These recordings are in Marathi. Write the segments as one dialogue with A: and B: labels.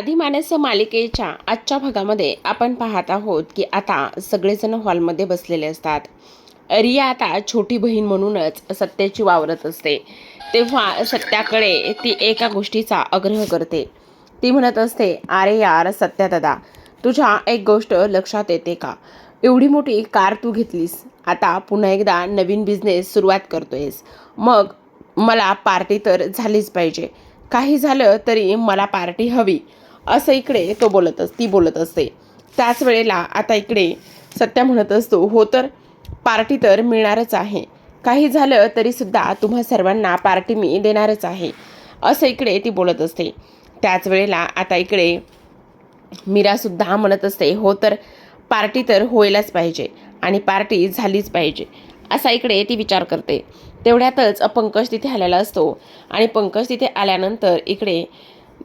A: अधिमानस मालिकेच्या आजच्या भागामध्ये आपण पाहत आहोत की आता सगळेजण हॉलमध्ये बसलेले असतात. रिया आता छोटी बहीण म्हणूनच सत्याची वावरत असते. तेव्हा सत्याकडे ती एका गोष्टीचा आग्रह करते. ती म्हणत असते, अरे यार सत्या दादा, तुझ्या एक गोष्ट लक्षात येते का? एवढी मोठी कार तू घेतलीस, आता पुन्हा एकदा नवीन बिझनेस सुरुवात करतोयस, मग मला पार्टी तर झालीच पाहिजे. काही झालं तरी मला पार्टी हवी, असं इकडे ती बोलत असते. त्याच वेळेला आता इकडे सत्या म्हणत असतो, हो तर पार्टी तर मिळणारच आहे. काही झालं तरीसुद्धा तुम्हा सर्वांना पार्टी मी देणारच आहे, असं इकडे ती बोलत असते. त्याच वेळेला आता इकडे मीरासुद्धा म्हणत असते, हो तर पार्टी तर व्हायलाच पाहिजे आणि पार्टी झालीच पाहिजे, असा इकडे ती विचार करते. तेवढ्यातच पंकज तिथे आलेला असतो आणि पंकज तिथे आल्यानंतर इकडे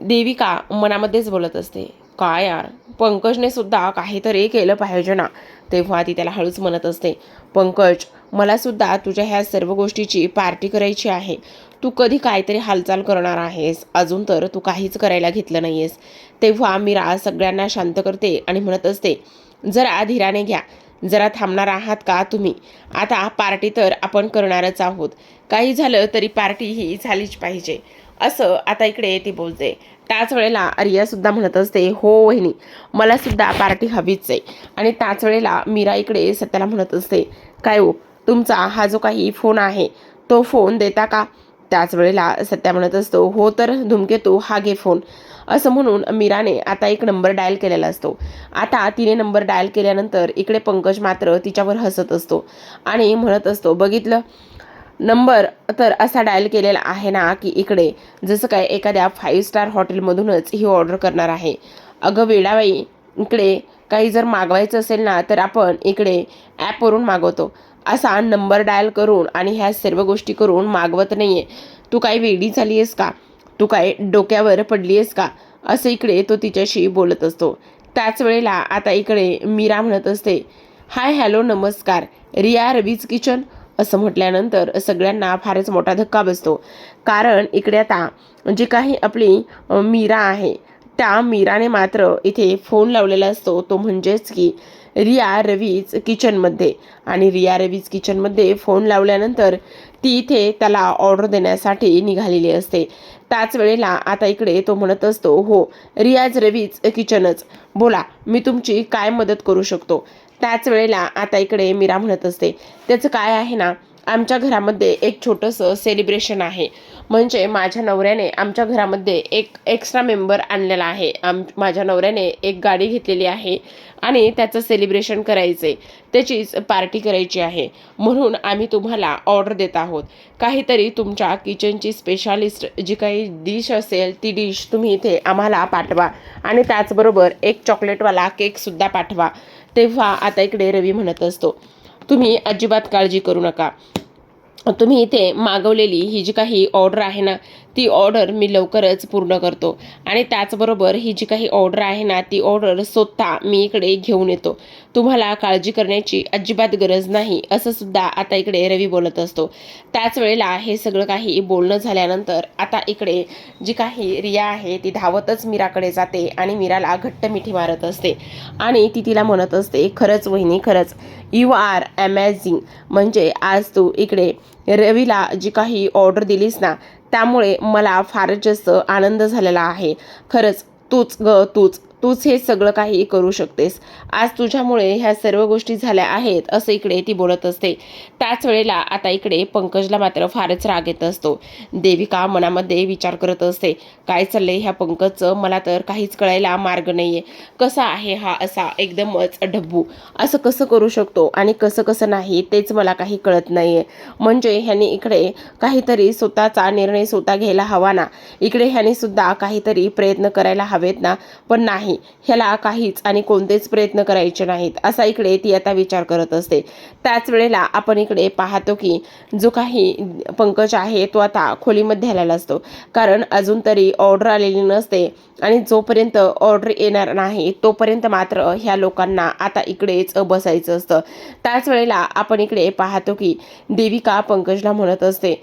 A: देविका मनामध्येच बोलत असते, काय यार पंकजने सुद्धा काहीतरी केलं पाहिजे ना. तेव्हा ती त्याला हळूच म्हणत असते, पंकज मला सुद्धा तुझ्या ह्या सर्व गोष्टीची पार्टी करायची आहे. तू कधी काहीतरी हालचाल करणार आहेस, अजून तर तू काहीच करायला घेतलं नाहीयेस. तेव्हा मीरा सगळ्यांना शांत करते आणि म्हणत असते, जरा धीराने घ्या, जरा थांबणार आहात का तुम्ही? आता पार्टी तर आपण करणारच आहोत, काही झालं तरी पार्टी ही झालीच पाहिजे, असं आता इकडे ती बोलते. त्याच वेळेला रियासुद्धा म्हणत असते, हो वहिनी, मला सुद्धा पार्टी हवीच आहे. आणि त्याच वेळेला मीरा इकडे सत्याला म्हणत असते, काय हो तुमचा हा जो काही फोन आहे तो फोन देता का? त्याच वेळेला सत्या म्हणत असतो, हो तर धूमकेतू हा घे फोन, असं म्हणून मीराने आता एक नंबर डायल केलेला असतो. आता तिने नंबर डायल केल्यानंतर इकडे पंकज मात्र तिच्यावर हसत असतो आणि म्हणत असतो, बघितलं नंबर तर असा डायल केलेला आहे ना की इकडे जसं काय एखाद्या 5 स्टार हॉटेलमधूनच ही ऑर्डर करणार आहे. अगं वेडाबाई, इकडे काही जर मागवायचं असेल ना तर आपण इकडे ॲपवरून मागवतो, असा नंबर डायल करून आणि ह्या सर्व गोष्टी करून मागवत नाही आहे. तू काय वेडी झाली आहेस का? तू काय डोक्यावर पडली आहेस का? असं इकडे तो तिच्याशी बोलत असतो. त्याच वेळेला आता इकडे मीरा म्हणत असते, हाय हॅलो नमस्कार, रिया रवीज किचन, असं म्हटल्यानंतर सगळ्यांना फारच मोठा धक्का बसतो. कारण इकडे आता जी काही आपली मीरा आहे, त्या मीराने मात्र इथे फोन लावलेला असतो, तो म्हणजेच की रिया रवीज किचनमध्ये. आणि रिया रवीज किचनमध्ये फोन लावल्यानंतर ती इथे त्याला ऑर्डर देण्यासाठी निघालेली असते. त्याच वेळेला आता इकडे तो म्हणत असतो, हो रियाज रवीज किचनच, बोला मी तुमची काय मदत करू शकतो. त्याच वेळेला आता इकडे मीरा म्हणत असते, त्याचं काय आहे ना, आमच्या घरामध्ये एक छोटंसं सेलिब्रेशन आहे. म्हणजे माझ्या नवऱ्याने आमच्या घरामध्ये एक एक्स्ट्रा मेंबर आणलेला आहे. माझ्या नवऱ्याने एक गाडी घेतलेली आहे आणि त्याचं सेलिब्रेशन करायचं आहे, त्याचीच पार्टी करायची आहे, म्हणून आम्ही तुम्हाला ऑर्डर देत आहोत. काहीतरी तुमच्या किचनची स्पेशालिस्ट जी काही डिश असेल ती डिश तुम्ही इथे आम्हाला पाठवा आणि त्याचबरोबर एक चॉकलेटवाला केकसुद्धा पाठवा. तेव्हा आता इकडे रवी म्हणत असतो, तुम्ही अजिबात काळजी करू नका, तुम्ही इथे मागवलेली ही जी काही ऑर्डर आहे ना ती ऑर्डर मी लवकरच पूर्ण करतो आणि त्याचबरोबर ही जी काही ऑर्डर आहे ना ती ऑर्डर स्वतः मी इकडे घेऊन येतो. तुम्हाला काळजी करण्याची अजिबात गरज नाही, असं सुद्धा आता इकडे रवी बोलत असतो. त्याच वेळेला हे सगळं काही बोलणं झाल्यानंतर आता इकडे जी काही रिया आहे ती धावतच मीराकडे जाते आणि मीराला घट्ट मिठी मारत असते आणि ती तिला म्हणत असते, खरंच वहिनी, खरंच यू आर अमेझिंग. म्हणजे आज तू इकडे रवीला जी काही ऑर्डर दिलीस ना त्यामुळे मला फारच जास्त आनंद झालेला आहे. खरंच तूच हे सगळं काही करू शकतेस. आज तुझ्यामुळे ह्या सर्व गोष्टी झाल्या आहेत, असं इकडे ती बोलत असते. त्याच वेळेला आता इकडे पंकजला मात्र फारच राग येत असतो. देविका मनामध्ये विचार करत असते, काय चाललंय ह्या पंकजचं, मला तर काहीच कळायला मार्ग नाहीये. कसा आहे हा असा एकदमच ढब्बू, असं कसं करू शकतो आणि कसं कसं नाही तेच मला काही कळत नाहीये. म्हणजे ह्याने इकडे काहीतरी स्वतःचा निर्णय स्वतः घ्यायला हवा ना, इकडे ह्याने सुद्धा काहीतरी प्रयत्न करायला हवेत ना, पण नाही, ह्याला काहीच आणि कोणतेच प्रयत्न करायचे नाहीत, असा इकडे ती आता विचार करत असते. त्याच वेळेला आपण इकडे पाहतो की जो काही पंकज आहे तो आता खोलीमध्ये आलेला असतो, कारण अजून तरी ऑर्डर आलेली नसते आणि जोपर्यंत ऑर्डर येणार नाही तोपर्यंत मात्र ह्या लोकांना आता इकडेच बसायचं असतं. त्याच वेळेला आपण इकडे पाहतो की देविका पंकजला म्हणत असते,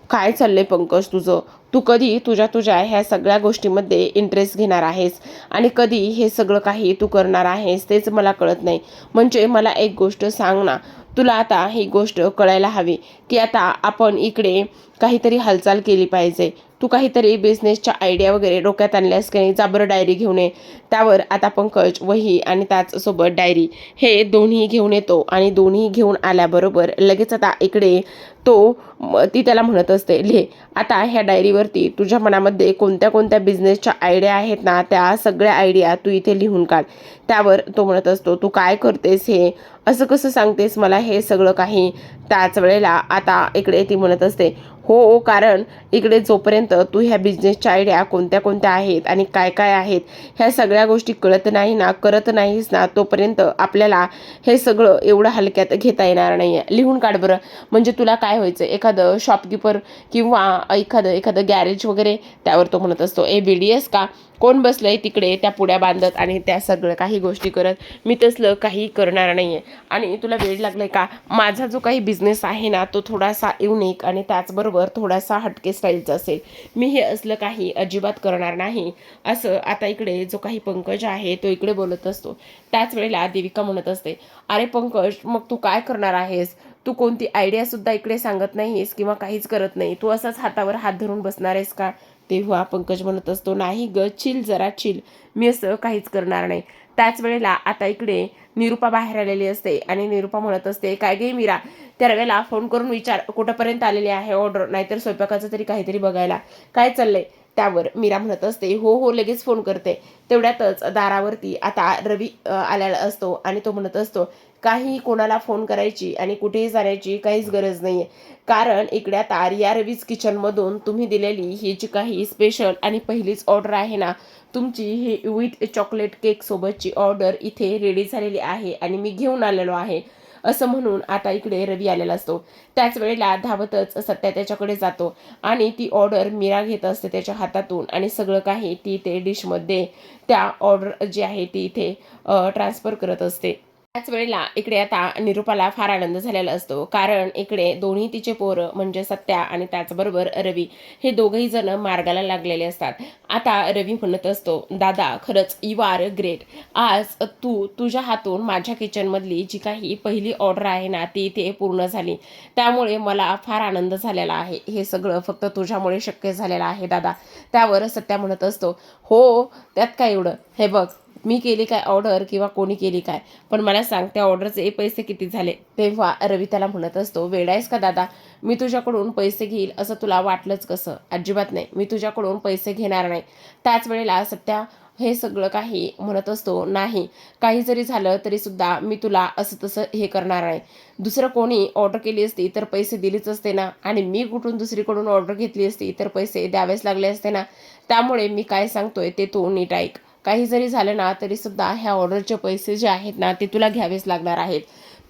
A: काय चाललंय पंकज तुझं? तू कधी तुझ्या ह्या सगळ्या गोष्टीमध्ये इंटरेस्ट घेणार आहेस आणि कधी हे सगळं काही तू करणार आहेस तेच मला कळत नाही. म्हणजे मला एक गोष्ट सांग ना, तुला आता ही गोष्ट कळायला हवी की आता आपण इकडे काहीतरी हालचाल केली पाहिजे. तू काहीतरी बिझनेसच्या आयडिया वगैरे डोक्यात आणल्यास की नाही? जा बरं डायरी घेऊन ये. त्यावर आता पंकज वही आणि त्याचसोबत डायरी हे दोन्ही घेऊन येतो आणि दोन्ही घेऊन आल्याबरोबर लगेच आता इकडे ती त्याला म्हणत असते, लिहे आता ह्या डायरीवरती तुझ्या मनामध्ये कोणत्या कोणत्या बिझनेसच्या आयडिया आहेत ना, त्या सगळ्या आयडिया तू इथे लिहून काढ. त्यावर तो म्हणत असतो, तू काय करतेस हे? असं कसं सांगतेस मला हे सगळं काही? त्याच वेळेला आता इकडे ती म्हणत असते, हो कारण इकडे जोपर्यंत तू ह्या बिझनेसच्या आयडिया कोणत्या कोणत्या आहेत आणि काय काय आहेत ह्या सगळ्या गोष्टी कळत नाही ना, करत नाहीस ना, तोपर्यंत आपल्याला हे सगळं एवढं हलक्यात घेता येणार नाही आहे. लिहून काढ बरं. म्हणजे तुला काय व्हायचं, एखादं शॉपकीपर किंवा एखादं गॅरेज वगैरे? त्यावर तो म्हणत असतो, BDS का? कोण बसलंय तिकडे त्या पुड्या बांधत आणि त्या सगळं काही गोष्टी करत? मी तसलं काही करणार नाही आहे. आणि तुला वेळ लागलाय का? माझा जो काही बिझनेस आहे ना, तो थोडासा युनिक आणि त्याचबरोबर थोडासा हटके स्टाईलचा असेल. मी हे असलं काही अजिबात करणार नाही, असं आता इकडे जो काही पंकज आहे तो इकडे बोलत असतो. त्याच वेळेला देविका म्हणत असते, अरे पंकज, मग तू काय करणार आहेस? तू कोणती आयडिया सुद्धा इकडे सांगत नाहीस किंवा काहीच करत नाही. तू असाच हातावर हात धरून बसणार आहेस का? तेव्हा पंकज म्हणत असतो, नाही ग, चिल जरा चिल, मी असं काहीच करणार नाही. त्याच वेळेला आता इकडे निरुपा बाहेर आलेली असते आणि निरुपा म्हणत असते, काय गे मीरा, त्या रव्याला फोन करून विचार कुठंपर्यंत आलेली आहे ऑर्डर, नाहीतर स्वयंपाकाचं तरी काहीतरी बघायला काय चाललंय. त्यावर मीरा म्हणत असते, हो हो लगेच फोन करते. तेवढ्यातच दारावरती आता रवी आलेला असतो आणि तो म्हणत असतो, काही कोणाला फोन करायची आणि कुठेही जाण्याची काहीच गरज नाहीये, कारण इकडे आता रिया रवीज किचनमधून तुम्ही दिलेली ही जी काही स्पेशल आणि पहिलीच ऑर्डर आहे ना तुमची, ही विथ चॉकलेट केक सोबतची ऑर्डर इथे रेडी झालेली आहे आणि मी घेऊन आलेलो आहे, असं म्हणून आता इकडे रवी आलेला असतो. त्याच वेळेला धावतच सत्या त्याच्याकडे जातो आणि ती ऑर्डर मीरा घेत असते त्याच्या हातातून आणि सगळं काही ती ते डिशमध्ये त्या ऑर्डर जी आहे ती इथे ट्रान्सफर करत असते. त्याच वेळेला इकडे आता निरुपाला फार आनंद झालेला असतो, कारण इकडे दोन्ही तिचे पोरं म्हणजे सत्या आणि त्याचबरोबर रवी हे दोघंही जण मार्गाला लागलेले असतात. आता रवी म्हणत असतो, दादा खरंच यू आर ग्रेट. आज तुझ्या हातून माझ्या किचनमधली जी काही पहिली ऑर्डर आहे ना ती इथे पूर्ण झाली, त्यामुळे मला फार आनंद झालेला आहे. हे सगळं फक्त तुझ्यामुळे शक्य झालेलं आहे दादा. त्यावर सत्या म्हणत असतो, हो त्यात काय एवढं, हे बघ मी केली काय ऑर्डर किंवा कोणी केली काय, पण मला सांग त्या ऑर्डरचे पैसे किती झाले? तेव्हा रवी त्याला म्हणत असतो, वेडा आहेस का दादा, मी तुझ्याकडून पैसे घेईल असं तुला वाटलंच कसं? अजिबात नाही, मी तुझ्याकडून पैसे घेणार नाही. त्याच वेळेला सत्या हे सगळं काही म्हणत असतो, नाही काही जरी झालं तरी सुद्धा मी तुला असं तसं हे करणार नाही. दुसरं कोणी ऑर्डर केली असती तर पैसे दिलीच असते ना, आणि मी कुठून दुसरीकडून ऑर्डर घेतली असती तर पैसे द्यावेच लागले असते ना. त्यामुळे मी काय सांगतोय ते तू नीट ऐक. काही जरी झालं ना तरी सुद्धा ह्या ऑर्डरचे पैसे जे आहेत ना ते तुला घ्यावेच लागणार आहेत.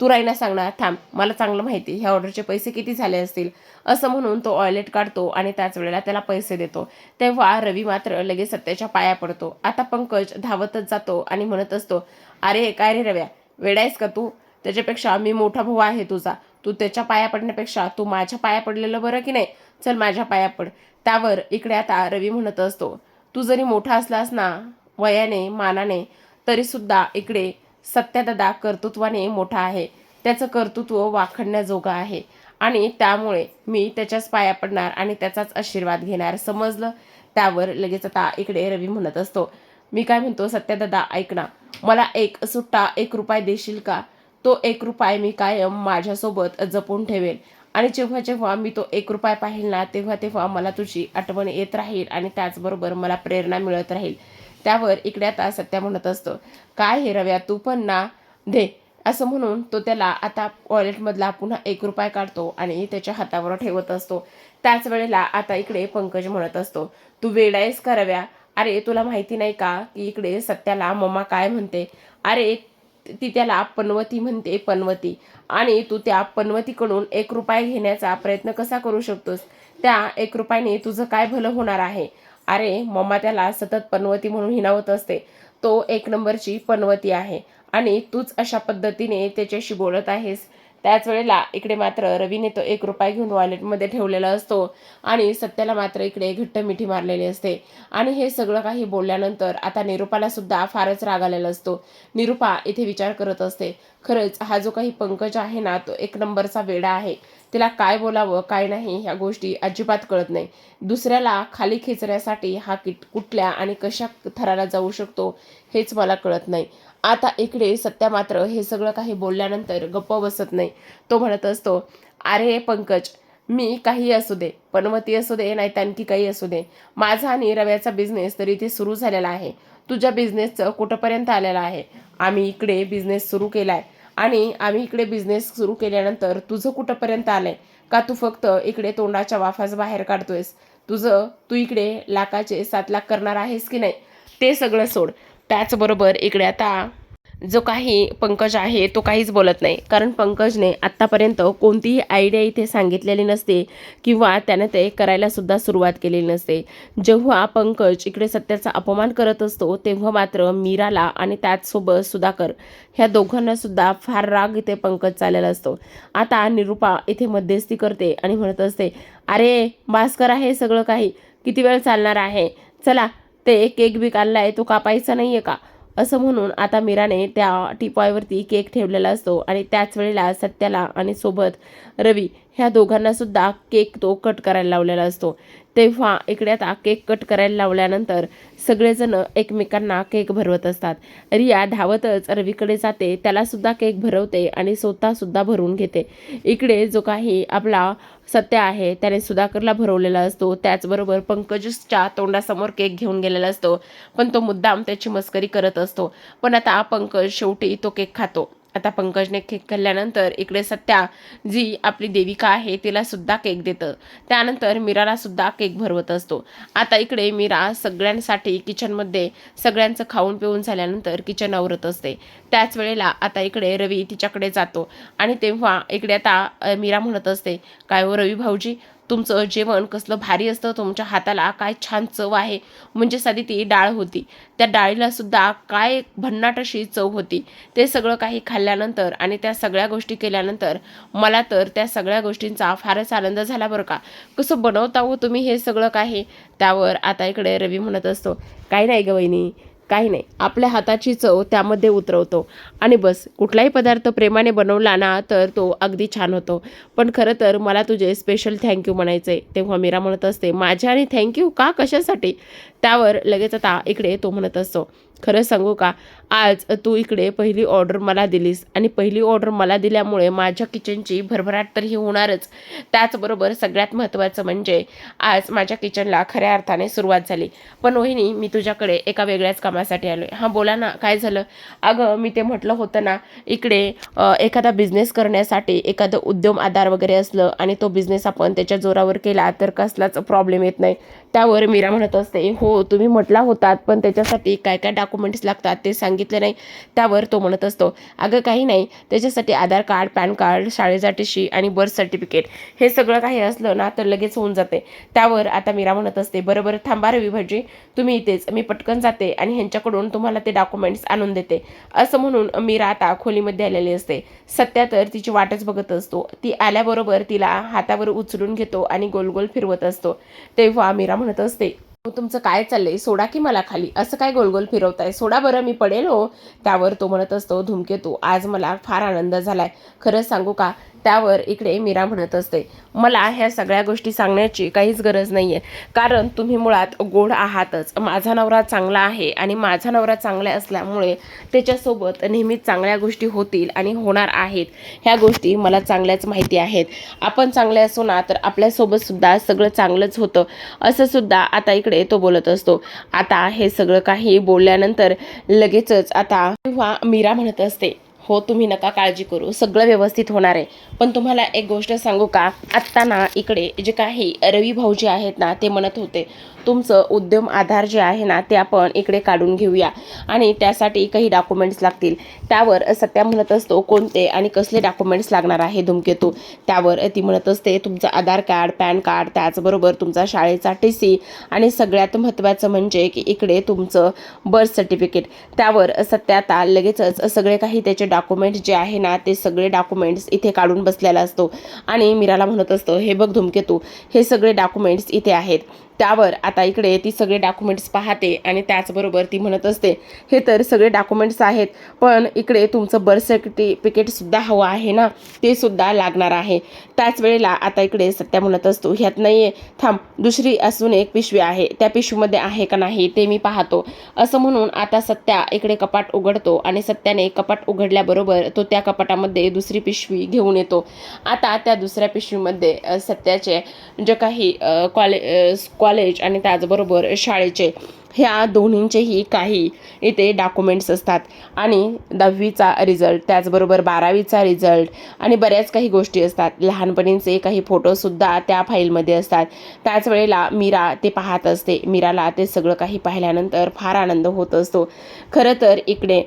A: तू राहीना सांगणार, थांब मला चांगलं माहिती ह्या ऑर्डरचे पैसे किती झाले असतील, असं म्हणून तो वॉलेट काढतो आणि त्याच वेळेला त्याला पैसे देतो. तेव्हा रवी मात्र लगेच सत्याच्या पाया पडतो. आता पंकज धावतच जातो आणि म्हणत असतो, अरे काय रे रव्या, वेडायस का तू? त्याच्यापेक्षा मी मोठा भाऊ आहे तुझा, तू त्याच्या पाया पडण्यापेक्षा तू माझ्या पाया पडलेलं बरं की नाही? चल माझ्या पाया पड. त्यावर इकडे आता रवी म्हणत असतो, तू जरी मोठा असलास ना वयाने मानाने तरी सुद्धा इकडे सत्यादादा कर्तृत्वाने मोठा आहे. त्याचं कर्तृत्व वाखणण्याजोगं आहे आणि त्यामुळे मी त्याच्याच पाया पडणार आणि त्याचाच आशीर्वाद घेणार, समजलं? त्यावर लगेच आता इकडे रवी म्हणत असतो, मी काय म्हणतो सत्यादादा ऐक ना, मला एक सुट्टा 1 रुपया देशील का? तो 1 रुपया मी कायम माझ्यासोबत जपून ठेवेल आणि जेव्हा जेव्हा मी तो 1 रुपया पाहिल ना तेव्हा तेव्हा मला तुझी आठवण येत राहील आणि त्याचबरोबर मला प्रेरणा मिळत राहील. त्यावर इकडे आता सत्या म्हणत असतो, काय हे रव्या तू पण ना, दे, असं म्हणून तो त्याला आता वॉलेटमधला पुन्हा 1 रुपया काढतो आणि त्याच्या हातावर ठेवत असतो. त्याच वेळेला आता इकडे पंकज म्हणत असतो, तू वेडायस का रव्या? अरे तुला माहिती नाही का की इकडे सत्याला मम्मा काय म्हणते? अरे ती त्याला पनवती म्हणते, पनवती, आणि तू त्या पनवतीकडून 1 रुपया घेण्याचा प्रयत्न कसा करू शकतोस? त्या 1 रुपयाने तुझं काय भलं होणार आहे? अरे मम्मा त्याला सतत पनवती म्हणून हिणावत असते, तो 1 नंबरची पनवती आहे आणि तूच अशा पद्धतीने त्याच्याशी बोलत आहेस. त्याच वेळेला इकडे मात्र रवीने तो 1 रुपया घेऊन वॉलेटमध्ये ठेवलेला असतो आणि सत्याला मात्र इकडे घट्ट मिठी मारलेली असते. आणि हे सगळं काही बोलल्यानंतर आता निरूपाला सुद्धा फारच राग आलेला असतो. निरूपा इथे विचार करत असते, खरंच हा जो काही पंकज आहे ना तो एक नंबरचा वेडा आहे. तिला काय बोलावं काय नाही ह्या गोष्टी अजिबात कळत नाही. दुसऱ्याला खाली खेचण्यासाठी हा कुठल्या आणि कशा थराला जाऊ शकतो हेच मला कळत नाही. आता इकडे सत्या मात्र हे सगळं काही बोलल्यानंतर गप्प बसत नाही. तो म्हणत असतो, अरे पंकज, मी काही असू दे, पनवती असू दे नाही तर आणखी काही असू दे, माझा आणि रव्याचा बिझनेस तरी इथे सुरू झालेला आहे. तुझ्या बिझनेसचं कुठंपर्यंत आलेलं आहे? आम्ही इकडे बिझनेस सुरू केलाय आणि आम्ही इकडे बिझनेस सुरू केल्यानंतर तुझं कुठंपर्यंत आलंय का? तू फक्त इकडे तोंडाच्या वाफाच बाहेर काढतोयस. तू इकडे लाखाचे 7 लाख करणार आहेस की नाही ते सगळं सोड. त्याचबरोबर इकडे आता जो काही पंकज आहे तो काहीच बोलत नाही, कारण पंकजने आत्तापर्यंत कोणतीही आयडिया इथे सांगितलेली नसते किंवा त्याने ते करायला सुद्धा सुरुवात केलेली नसते. जेव्हा पंकज इकडे सत्याचा अपमान करत असतो तेव्हा मात्र मीराला आणि त्याचसोबत सुधाकर ह्या दोघांना सुद्धा फार राग इथे पंकज चाललेला असतो. आता निरूपा इथे मध्यस्थी करते आणि म्हणत असते, अरे भास्कर आहे सगळं काही, किती वेळ चालणार आहे? चला, ते केक बी काढलाय तो कापायचा नाहीये का? असं म्हणून आता मीराने त्या टीपॉयवरती केक ठेवलेला असतो आणि त्याच वेळेला सत्याला आणि सोबत रवी ह्या दोघांना सुद्धा केक तो कट करायला लावलेला असतो. तेव्हा इकडे आता केक कट करायला लावल्यानंतर सगळेजण एकमेकांना केक भरवत असतात. रिया धावतच रवीकडे जाते, त्याला सुद्धा केक भरवते आणि स्वतः सुद्धा भरून घेते. इकडे जो काही आपला सत्य आहे त्याने सुधाकरला भरवलेला असतो. त्याचबरोबर पंकजच्या तोंडासमोर केक घेऊन गेलेला असतो, पण तो मुद्दाम त्याची मस्करी करत असतो. पण आता पंकज शेवटी तो केक खातो. आता पंकजने केक खाल्ल्यानंतर इकडे सत्या जी आपली देविका आहे तिला सुद्धा केक देतं. त्यानंतर मीराला सुद्धा केक भरवत असतो. आता इकडे मीरा सगळ्यांसाठी किचनमध्ये सगळ्यांचं खाऊन पिऊन झाल्यानंतर किचन आवरत असते. त्याच वेळेला आता इकडे रवी तिच्याकडे जातो आणि तेव्हा इकडे आता मीरा म्हणत असते, काय हो रवी भाऊजी, तुमचं जेवण कसलं भारी असतं, तुमच्या हाताला काय छान चव आहे. म्हणजे साधी ती डाळ होती, त्या डाळीला सुद्धा काय भन्नाट अशी चव होती. ते सगळं काही खाल्ल्यानंतर आणि त्या सगळ्या गोष्टी केल्यानंतर मला तर त्या सगळ्या गोष्टींचा फारच आनंद झाला बरं का. कसं बनवता हो तुम्ही हे सगळं काही? त्यावर आता इकडे रवी म्हणत असतो, काही नाही ग वहिनी, काही नाही, आपल्या हाताची चव त्यामध्ये उतरवतो आणि बस. कुठलाही पदार्थ प्रेमाने बनवला ना तर तो अगदी छान होतो. पण खरं तर मला तुझे स्पेशल थँक्यू म्हणायचं आहे. तेव्हा मीरा म्हणत असते, माझ्या आणि थँक्यू का, कशासाठी? त्यावर लगेच आता इकडे तो म्हणत असतो, खरं सांगू का, आज तू इकडे पहिली ऑर्डर मला दिलीस आणि पहिली ऑर्डर मला दिल्यामुळे माझ्या किचनची भरभराट तर ही होणारच. त्याचबरोबर सगळ्यात महत्त्वाचं म्हणजे आज माझ्या किचनला खऱ्या अर्थाने सुरुवात झाली. पण वहिनी, मी तुझ्याकडे एका वेगळ्याच कामासाठी आलो आहे. हां बोला ना, काय झालं? अगं मी ते म्हटलं होतं ना, इकडे एखादा बिझनेस करण्यासाठी एखादं उद्यम आधार वगैरे असलं आणि तो बिझनेस आपण त्याच्या जोरावर केला तर कसलाच प्रॉब्लेम येत नाही. त्यावर मीरा म्हणत असते, हो तुम्ही म्हटला होतात, पण त्याच्यासाठी काय काय डॉक्युमेंट्स लागतात ते सांगितले नाही. त्यावर तो म्हणत असतो, अगं काही नाही, त्याच्यासाठी आधार कार्ड, पॅन कार्ड, शाळेचा टीसी आणि बर्थ सर्टिफिकेट हे सगळं काही असलं ना तर लगेच होऊन जाते. त्यावर आता मीरा म्हणत असते, बरोबर थांबा रवी भाऊजी, तुम्ही इथेच, मी पटकन जाते आणि ह्यांच्याकडून तुम्हाला ते डॉक्युमेंट्स आणून देते. असं म्हणून मीरा आता खोलीमध्ये आलेली असते. सत्या तर तिची वाटच बघत असतो. ती आल्याबरोबर तिला हातावर उचलून घेतो आणि गोल गोल फिरवत असतो. तेव्हा मीरा म्हणत असते, तुमचं काय चाललंय, सोडा की मला खाली, असं काय गोलगोल फिरवताय, सोडा बरं, मी पडेल हो. त्यावर तो म्हणत असतो, धूमकेतू, आज मला फार आनंद झालाय, खरंच सांगू का? त्यावर इकडे मीरा म्हणत असते, मला ह्या सगळ्या गोष्टी सांगण्याची काहीच गरज नाही आहे, कारण तुम्ही मुळात गोड आहातच. माझा नवरा चांगला आहे आणि माझा नवरा चांगला असल्यामुळे त्याच्यासोबत नेहमीच चांगल्या गोष्टी होतील आणि होणार आहेत. ह्या गोष्टी मला चांगल्याच माहिती आहेत. आपण चांगले असू ना तर आपल्यासोबत सुद्धा सगळं चांगलंच होतं, असं सुद्धा आता इकडे तो बोलत असतो. आता हे सगळं काही बोलल्यानंतर लगेचच आता तेव्हा मीरा म्हणत असते, हो तुम्ही नका काळजी करू, सगळं व्यवस्थित होणार आहे. पण तुम्हाला एक गोष्ट सांगू का, आत्ता ना इकडे जे काही रवी भाऊजी आहेत ना ते म्हणत होते, तुमचं उद्यम आधार जे आहे ना ते आपण इकडे काढून घेऊया आणि त्यासाठी काही डॉक्युमेंट्स लागतील. त्यावर सत्या म्हणत असतो कोणते आणि कसले डॉक्युमेंट्स लागणार आहे धूमकेतू. त्यावर ती म्हणत असते तुमचं आधार कार्ड, पॅन कार्ड, त्याचबरोबर तुमचा शाळेचा TC आणि सगळ्यात महत्त्वाचं म्हणजे की इकडे तुमचं बर्थ सर्टिफिकेट. त्यावर सत्या आता लगेचच सगळे काही त्याचे डॉक्युमेंट्स जे आहे ना ते सगळे डॉक्युमेंट्स इथे काढून बसलेला असतो आणि मीराला म्हणत असतो हे बघ धूमकेतू, हे सगळे डॉक्युमेंट्स इथे आहेत. त्यावर आता इकडे ती सगळे डॉक्युमेंट्स पाहते आणि त्याचबरोबर ती म्हणत असते हे तर सगळे डॉक्युमेंट्स आहेत, पण इकडे तुमचं बर्थ सर्टिफिकेटसुद्धा हवं आहे ना, ते सुद्धा लागणार आहे. त्याच वेळेला आता इकडे सत्या म्हणत असतो ह्यात नाही आहे, थांब, दुसरी असून एक पिशवी आहे, त्या पिशवीमध्ये आहे का नाही ते मी पाहतो. असं म्हणून आता सत्या इकडे कपाट उघडतो आणि सत्याने कपाट उघडल्याबरोबर तो त्या कपाटामध्ये दुसरी पिशवी घेऊन येतो. आता त्या दुसऱ्या पिशवीमध्ये सत्याचे जे काही कॉलेज आणि त्याचबरोबर शाळेचे ह्या दोन्हींचेही काही इथे डॉक्युमेंट्स असतात आणि 10वीचा रिझल्ट, त्याचबरोबर 12वीचा रिझल्ट आणि बऱ्याच काही गोष्टी असतात. लहानपणीचे काही फोटोसुद्धा त्या फाईलमध्ये असतात. त्याच वेळेला मीरा ते पाहत असते. मीराला ते सगळं काही पाहिल्यानंतर फार आनंद होत असतो. खरं तर इकडे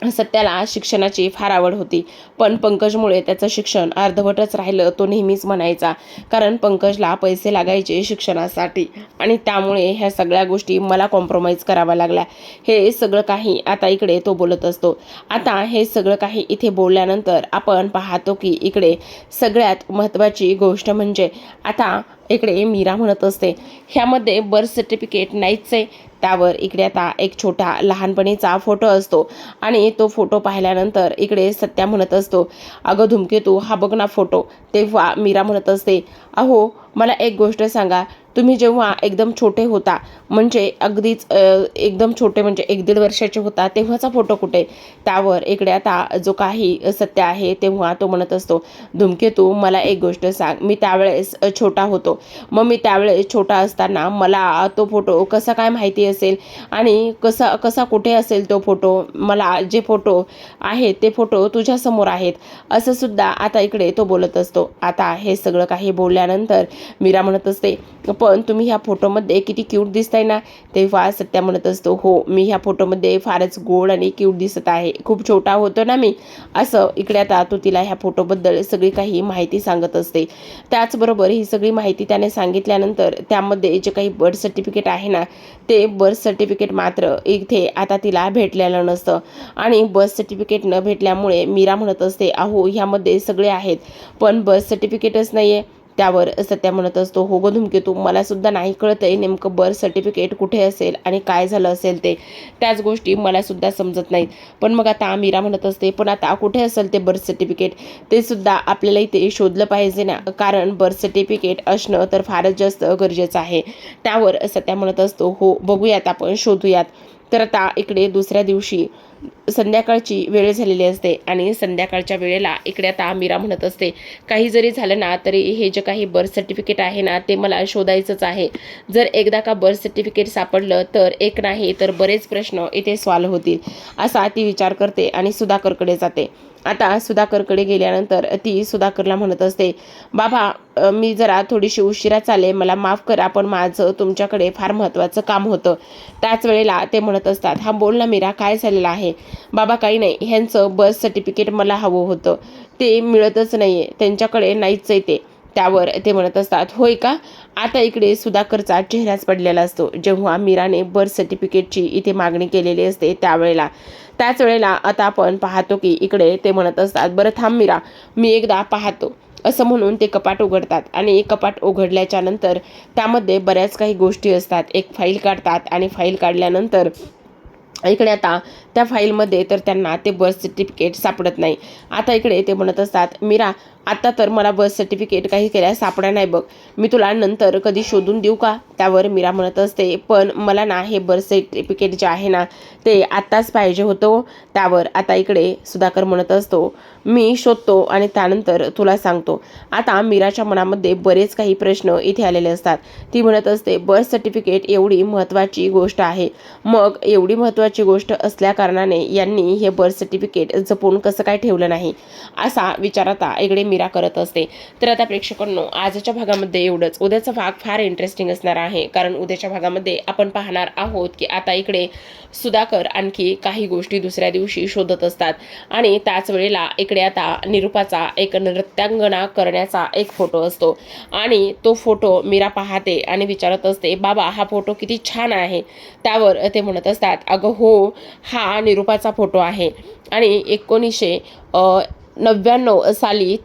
A: सत्याला शिक्षणाची फार आवड होती, पण पंकजमुळे त्याचं शिक्षण अर्धवटच राहिलं तो नेहमीच म्हणायचा. कारण पंकजला पैसे लागायचे शिक्षणासाठी आणि त्यामुळे ह्या सगळ्या गोष्टी मला कॉम्प्रोमाइज कराव्या लागल्या. हे सगळं काही आता इकडे तो बोलत असतो. आता हे सगळं काही इथे बोलल्यानंतर आपण पाहतो की इकडे सगळ्यात महत्त्वाची गोष्ट म्हणजे आता इकडे मीरा म्हणत असते ह्यामध्ये बर्थ सर्टिफिकेट नाहीच आहे. त्यावर इकडे आता एक छोटा लहानपणीचा फोटो असतो आणि तो फोटो पाहिल्यानंतर इकडे सत्या म्हणत असतो अगं धूमकेतू, हा बघ ना फोटो. तेव्हा मीरा म्हणत असते अहो मला एक गोष्ट सांगा, तुम्ही जेव्हा एकदम छोटे होता म्हणजे अगदीच एकदम छोटे म्हणजे 1-1.5 वर्षाचे होता तेव्हाचा फोटो कुठे. त्यावर इकडे आता जो काही सत्य आहे तेव्हा तो म्हणत असतो धूमकेतू मला एक गोष्ट सांग, मी त्यावेळेस छोटा होतो, मग मी त्यावेळेस छोटा असताना मला तो फोटो कसा काय माहिती असेल आणि कसा कुठे असेल तो फोटो. मला जे फोटो आहेत ते फोटो तुझ्यासमोर आहेत असं सुद्धा आता इकडे तो बोलत असतो. आता हे सगळं काही बोलल्यानंतर मीरा म्हणत असते पण तुम्ही ह्या फोटोमध्ये किती क्यूट दिसताय ना. तेव्हा सत्या म्हणत असतो हो, मी ह्या फोटोमध्ये फारच गोड आणि क्यूट दिसत आहे, खूप छोटा होतो ना मी. असं इकडे आता तो तिला ह्या फोटोबद्दल सगळी काही माहिती सांगत असते. त्याचबरोबर ही सगळी माहिती त्याने सांगितल्यानंतर त्यामध्ये जे काही बर्थ सर्टिफिकेट आहे ना ते बर्थ सर्टिफिकेट मात्र इथे आता तिला भेटलेलं नसतं आणि बर्थ सर्टिफिकेट न भेटल्यामुळे मीरा म्हणत असते अहो ह्यामध्ये सगळे आहेत पण बर्थ सर्टिफिकेटच नाही आहे. त्यावर सत्या म्हणत असतो हो गं धूमकेतू, मला सुद्धा नाही कळत आहे नेमकं बर्थ सर्टिफिकेट कुठे असेल आणि काय झालं असेल ते, त्याच गोष्टी मला सुद्धा समजत नाहीत. पण मग आता मीरा म्हणत असते पण आता कुठे असेल ते बर्थ सर्टिफिकेट ते सुद्धा आपल्याला इथे शोधलं पाहिजे ना, कारण बर्थ सर्टिफिकेट असणं तर फारच जास्त गरजेचं आहे. त्यावर सत्या म्हणत असतो हो बघूयात, आपण शोधूयात. तर आता इकडे दुसऱ्या दिवशी संध्याकाळची वेळ झालेली असते आणि संध्याकाळच्या वेळेला इकडे आता मीरा म्हणत असते काही जरी झालं ना तरी हे जे काही बर्थ सर्टिफिकेट आहे ना ते मला शोधायचंच आहे. जर एकदा का बर्थ सर्टिफिकेट सापडलं तर एक नाही तर बरेच प्रश्न इथे सॉल्व्ह होतील असा ती विचार करते आणि सुधाकरकडे जाते. आता सुधाकरकडे गेल्यानंतर ती सुधाकरला म्हणत असते बाबा मी जरा थोडीशी उशिरा चाले, मला माफ करा, पण माझं तुमच्याकडे फार महत्त्वाचं काम होतं. त्याच वेळेला ते म्हणत असतात हा बोल ना मीरा, काय झालेलं आहे. बाबा काही नाही, ह्यांचं बर्थ सर्टिफिकेट मला हवं होतं, ते मिळतच नाही आहे, त्यांच्याकडे नाहीच आहे ते. त्यावर ते म्हणत असतात होय का. आता इकडे सुधाकरचा चेहराच पडलेला असतो जेव्हा मीराने बर्थ सर्टिफिकेटची इथे मागणी केलेली असते त्यावेळेला. त्याच वेळेला आता आपण पाहतो की इकडे ते म्हणत असतात बरं थांब मीरा, मी एकदा पाहतो. असं म्हणून ते कपाट उघडतात आणि कपाट उघडल्याच्या नंतर त्यामध्ये बऱ्याच काही गोष्टी असतात. एक फाईल काढतात आणि फाईल काढल्यानंतर इकडे आता त्या फाईलमध्ये तर त्यांना ते बर्थ सर्टिफिकेट सापडत नाही. आता इकडे ते म्हणत असतात मीरा आता तर मला बर्थ सर्टिफिकेट काही केल्या सापडा नाही बघ, मी तुला नंतर कधी शोधून देऊ का. त्यावर मीरा म्हणत असते पण मला ना हे बर्थ सर्टिफिकेट जे आहे ना ते आत्ताच पाहिजे होतं. त्यावर आता इकडे सुधाकर म्हणत असतो मी शोधतो आणि त्यानंतर तुला सांगतो. आता मीराच्या मनामध्ये बरेच काही प्रश्न इथे आलेले असतात. ती म्हणत असते बर्थ सर्टिफिकेट एवढी महत्त्वाची गोष्ट आहे, मग एवढी महत्त्वाची गोष्ट असल्या कारणाने यांनी हे बर्थ सर्टिफिकेट जपून कसं काय ठेवलं नाही असा विचार आता इकडे मीरा करत असते. तर आता प्रेक्षकांनो, आजच्या भागामध्ये एवढंच. उद्याचा भाग फार इंटरेस्टिंग असणार आहे, कारण उद्याच्या भागामध्ये आपण पाहणार आहोत की आता इकडे सुधाकर आणखी काही गोष्टी दुसऱ्या दिवशी शोधत असतात आणि त्याच वेळेला इकडे आता निरूपाचा एक नृत्यांगना करण्याचा एक फोटो असतो आणि तो फोटो मीरा पाहते आणि विचारत असते, बाबा हा फोटो किती छान आहे. त्यावर ते म्हणत असतात, अगं हो, हा निरूपाचा फोटो आहे आणि 1999 साली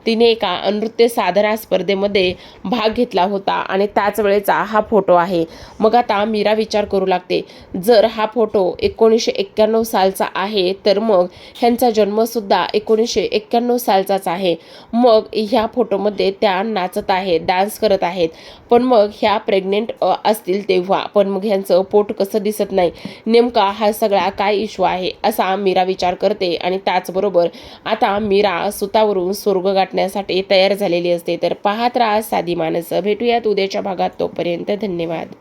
A: तिने एका नृत्य साधना स्पर्धेमध्ये भाग घेतला होता आणि त्याच वेळेचा हा फोटो आहे. मग आता मीरा विचार करू लागते, जर हा फोटो 1991 सालचा आहे तर मग ह्यांचा जन्मसुद्धा 1991 सालचाच आहे. मग ह्या फोटोमध्ये त्या नाचत आहेत, डान्स करत आहेत, पण मग ह्या प्रेग्नेंट असतील तेव्हा, पण मग ह्यांचं पोट कसं दिसत नाही, नेमका हा सगळा काय इश्यू आहे, असा मीरा विचार करते. आणि त्याचबरोबर आता मीरा सुतावरून स्वर्ग गाठण्यासाठी तयार झालेली असते. तर पाहत राहा साधी माणसं. भेटूयात उद्याच्या भागात. तोपर्यंत धन्यवाद.